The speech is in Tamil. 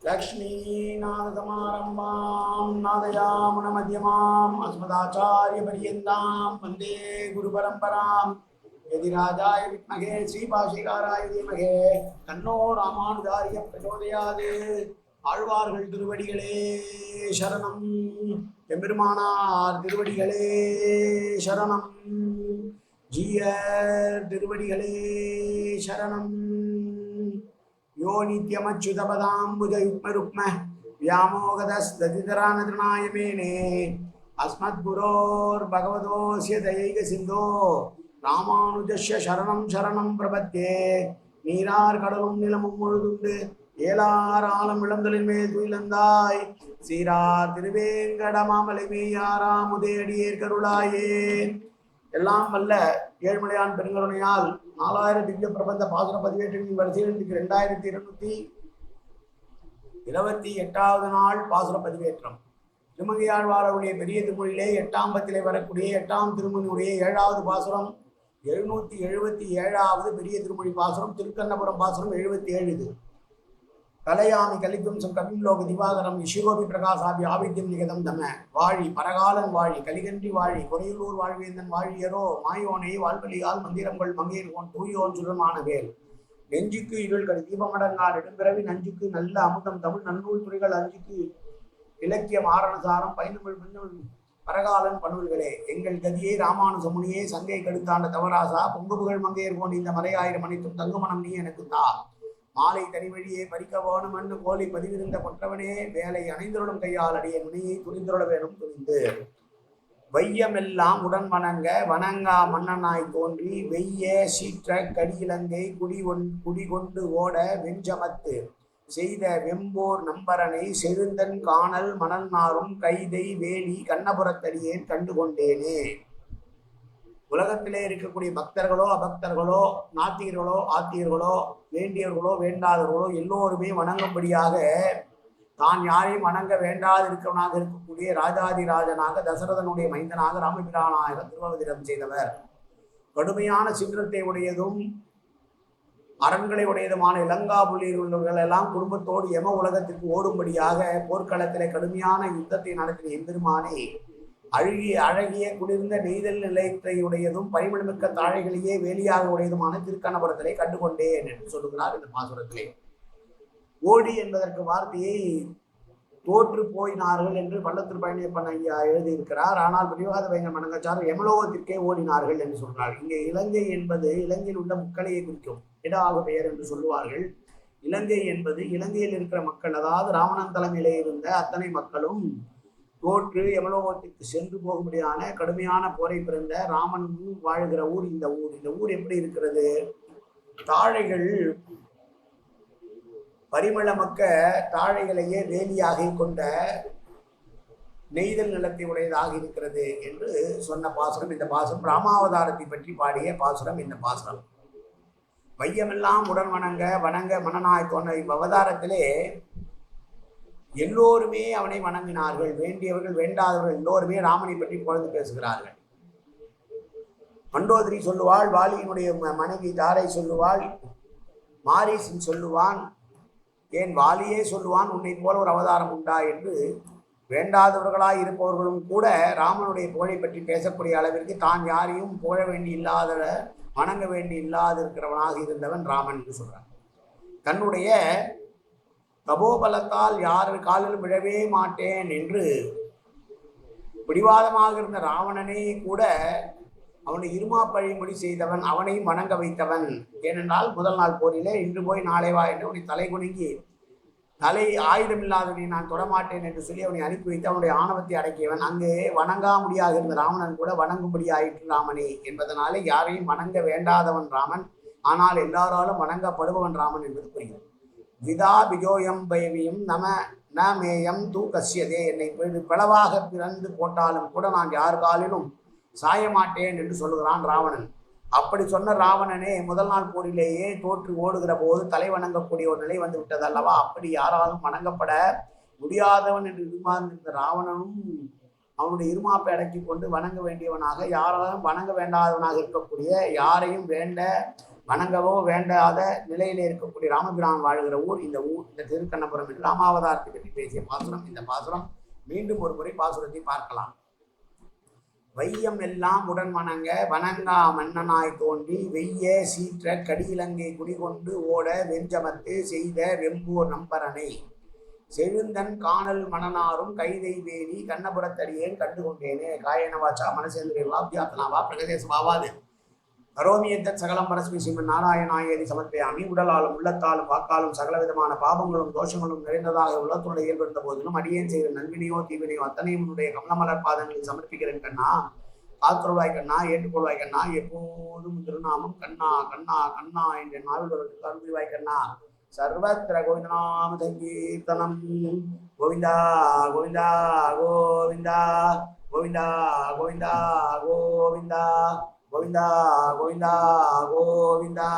लक्ष्मीनाथसमारम्भां नादयामुनमध्यमाम् अस्मदाचार्यपर्यन्तां वन्दे गुरुपरम्परां यदिराजाय विद्महे श्रीभाष्यकाराय धीमहि तन्नो रामानुजाय प्रचोदयात् ஆழ்வார்கள் திருவடிகளே சரணம் எம்பெருமானார் திருவடிகளே சரணம் ஜீயர் திருவடிகளே சரணம் यो नित्यमच्युतपदाम्बुजयुग्मरुक्म व्यामोगदस्ततितरानतृणाय मेने अस्मद्गुरोर्भगवतोऽस्य दयैकसिन्धो रामानुजस्य शरणं शरणं प्रपद्ये நீரார் கடலும் நிலமும் முழுதுண்டு ஏலார் ஆலம் இளந்தலின் மேல் துயிலந்தாய் சீரார் திருவேங்கடமாமலை மேயாராமுதேடியேர் கருளாயே. எல்லாம் வல்ல ஏழ்மலையான் பெருங்கருணையால் 4000 திவ்ய பிரபந்த பாசுர பதிவேற்றின் வரிசையில் இன்றைக்கு 2228வது நாள் பாசுர பதிவேற்றம். திருமங்கையாழ்வாருடைய பெரிய திருமொழியிலே 8ஆம் பத்திலே வரக்கூடிய 8ஆம் திருமொழியுடைய 7வது பாசுரம் 777வது பெரிய திருமொழி பாசுரம். திருக்கண்ணபுரம் பாசுரம் 77. இது கலையாமி கலிக்கும் கவிம்லோக திவாகரம் இஷிகோபி பிரகாசாபி ஆவித்யம் நிகதம் தம வாழி பரகாலன் வாழி கலிகன்றி வாழி கொடையூர் வாழ்வேந்தன் வாழியரோ மாயோனை வாழ்வழியால் மந்திரங்கள் மங்கையர்கோன் தூயோன் சுரமான வேல் நெஞ்சுக்கு இருள்கள் தீபமடங்கார் இடம்பிறவி நஞ்சுக்கு நல்ல அமுதம் தமிழ் நன்னூல் துறைகள் அஞ்சுக்கு இலக்கியம் ஆரணசாரம் பயனுமிழ் பரகாலன் பணுல்களே எங்கள் கதியே ராமானுசமுனியே சங்கை கடுத்தாண்ட தவராசா பொங்குபுகள் மங்கையர்கோன் இந்த மலையாயிரம் அனைத்தும் தங்குமணம் நீ எனக்கு தா மாலை தனிவழியே பறிக்க வேணும் மண்ணு கோலை பதிவிருந்த கொற்றவனே வேலை அணைந்தருளும் கையால் அடிய நுனியை துணிந்துருள வேணும் துணிந்து வையமெல்லாம் உடன் வணங்க வணங்கா மன்னனாய் தோன்றி வெய்ய சீற்ற கடியிலங்கை குடி கொண்டு ஓட வெஞ்சமத்து செய்த வெம்போர் நம்பரனை செருந்தன் காணல் மணல் நாரும் கைதை வேலி கண்ணபுரத்தடியேன் கண்டு கொண்டேனே. உலகத்திலே இருக்கக்கூடிய பக்தர்களோ அபக்தர்களோ நாத்திகர்களோ ஆத்திகர்களோ வேண்டியவர்களோ வேண்டாதவர்களோ எல்லோருமே வணங்கும்படியாக தான் யாரையும் வணங்க வேண்டாதிருக்கவனாக இருக்கக்கூடிய ராஜாதிராஜனாக தசரதனுடைய மைந்தனாக ராமபிரானாக திருவவதிடம் செய்தவர். கடுமையான சிங்கத்தை உடையதும் அரண்களை உடையதுமான இலங்காபுலியில் உள்ளவர்கள் எல்லாம் குடும்பத்தோடு யம உலகத்திற்கு ஓடும்படியாக போர்க்களத்திலே கடுமையான யுத்தத்தை நடத்திய எம்பெருமானே அழகிய குளிர்ந்த நெய்தல் நிலையத்தையுடையதும் பரிமளமிக்க தாழைகளையே வேலியாக உடையதுமான திருக்கண்ணபுரத்திலே கண்டுகொண்டேன் என்று சொல்லுகிறார் இந்த பாசுரத்திலே. ஓடி என்பதற்கு வார்த்தையை தோற்று போயினார்கள் என்று பள்ளத்தூர் பழனியப்பன் ஐயா எழுதியிருக்கிறார். ஆனால் பிரிவாத பயங்கர மணங்கச்சார் யமலோகத்திற்கே ஓடினார்கள் என்று சொல்றார். இங்கே இலங்கை என்பது இலங்கையில் உள்ள முக்களையை குறிக்கும் இடாக பெயர் என்று சொல்லுவார்கள். இலங்கை என்பது இலங்கையில் இருக்கிற மக்கள், அதாவது ராவணன் தலைமையிலே இருந்த அத்தனை மக்களும் தோற்று யமலோகத்திற்கு சென்று போகும்படியான கடுமையான போரை பிறந்த ராமன் வாழ்கிற ஊர் இந்த ஊர். இந்த ஊர் எப்படி இருக்கிறது? தாழைகள் பரிமளமக்க தாழைகளையே வேலியாக கொண்ட நெய்தல் நிலத்தை உடையதாக இருக்கிறது என்று சொன்ன பாசுரம் இந்த பாசுரம். ராமாவதாரத்தை பற்றி பாடிய பாசுரம் இந்த பாசுரம். வையமெல்லாம் உடன் வணங்க மனநாய் தோன்ற அவதாரத்திலே எல்லோருமே அவனை வணங்கினார்கள். வேண்டியவர்கள் வேண்டாதவர்கள் எல்லோருமே ராமனை பற்றி புகழ்ந்து பேசுகிறார்கள். மண்டோதரி சொல்லுவாள், வாலியினுடைய மனைவி தாரை சொல்லுவாள், மாரீசன் சொல்லுவான், ஏன் வாலியே சொல்லுவான் உன்னை போல ஒரு அவதாரம் உண்டா என்று. வேண்டாதவர்களாய் இருப்பவர்களும் கூட ராமனுடைய புகழை பற்றி பேசக்கூடிய அளவிற்கு தான் யாரையும் புகழ வேண்டி இல்லாத வணங்க வேண்டி இல்லாதிருக்கிறவனாக இருந்தவன் ராமன் என்று சொல்றான். தன்னுடைய தபோபலத்தால் யார் காலிலும் விழவே மாட்டேன் என்று பிடிவாதமாக இருந்த ராவணனை கூட அவனை இருமாப்பழிமொழி செய்தவன், அவனையும் வணங்க வைத்தவன். ஏனென்றால் முதல் நாள் போரிலே இன்று போய் நாளை வா என்று அவனை தலை குலுங்கி தலை ஆயுதம் இல்லாதவனை நான் தொடமாட்டேன் என்று சொல்லி அவனை அனுப்பி வைத்து அவனுடைய ஆணவத்தை அடக்கியவன். அங்கே வணங்கா முடியாக இருந்த ராவணன் கூட வணங்கும்படி ஆயிற்று ராமனே என்பதனாலே யாரையும் வணங்க வேண்டாதவன் ராமன், ஆனால் எல்லாராலும் வணங்கப்படுபவன் ராமன் என்பது புரியும். விதா பிஜோயம் பயவியும் நம ந மேயம் தூ கசியதே, என்னை பிளவாக பிறந்து போட்டாலும் கூட நான் யார் காலிலும் சாயமாட்டேன் என்று சொல்லுகிறான் ராவணன். அப்படி சொன்ன ராவணனே முதல் நாள் போரிலேயே தோற்று ஓடுகிற போது தலை வணங்கக்கூடிய ஒரு நிலை வந்து விட்டது அல்லவா? அப்படி யாராலும் வணங்கப்பட முடியாதவன் என்று எதிர்பார்ந்திருந்த ராவணனும் அவனுடைய இருமாப்பை அடக்கி கொண்டு வணங்க வேண்டியவனாக, யாராலும் வணங்க வேண்டாதவனாக இருக்கக்கூடிய, யாரையும் வேண்ட வணங்கவோ வேண்டாத நிலையிலே இருக்கக்கூடிய ராமபிரான் வாழ்கிற ஊர் இந்த திருக்கண்ணபுரம் என்று ராமாவதாரத்தை பற்றி பேசிய பாசுரம். இந்த பாசுரம் மீண்டும் ஒரு முறை பாசுரத்தை பார்க்கலாம். வையம் எல்லாம் உடன் வணங்க வணங்கா மன்னனாய் தோன்றி வெய்ய சீற்ற கடியிலங்கை குடிகொண்டு ஓட வெஞ்சமத்து செய்த வெம்போர் நம்பரனை செழுந்தன் காணல் மணனாரும் கைதை வேணி கண்ணபுரத்தடியேன் கண்டு கொண்டேனே. காயன வாச்சா மனசேந்திரியவா வியாத்தனாவா பிரகதேசமாவாது கரோமியத்த சகலம் பரஸ்மி ஸ்ரீமன் நாராயணாயேதி சமர்ப்பயாமி. உடலாலும் உள்ளத்தாலும் வாக்காலும் சகலவிதமான பாவங்களும் தோஷங்களும் நிறைந்ததாக உள்ளத்துடைய இயல்பிருந்த போதிலும் அடியேன் செய்கிற நல்வினையோ தீவினையோ அத்தனையும் உன்னுடைய கமலமலர் பாதங்களில் சமர்ப்பிக்கிறேன் கண்ணா. காத்தொருவாய் கண்ணா, ஏற்றுக்கொள்வாய் கண்ணா, எப்போதும் திருநாமம் கண்ணா கண்ணா கண்ணா என்ற நாவல்களுக்கு அருள்வாய் கண்ணா. சர்வத்திர கோவிந்தநாம சங்கீர்த்தனம். கோவிந்தா கோவிந்தா கோவிந்தா கோவிந்தா கோவிந்தா கோவிந்தா கோவிந்தா கோவிந்தா கோவிந்தா.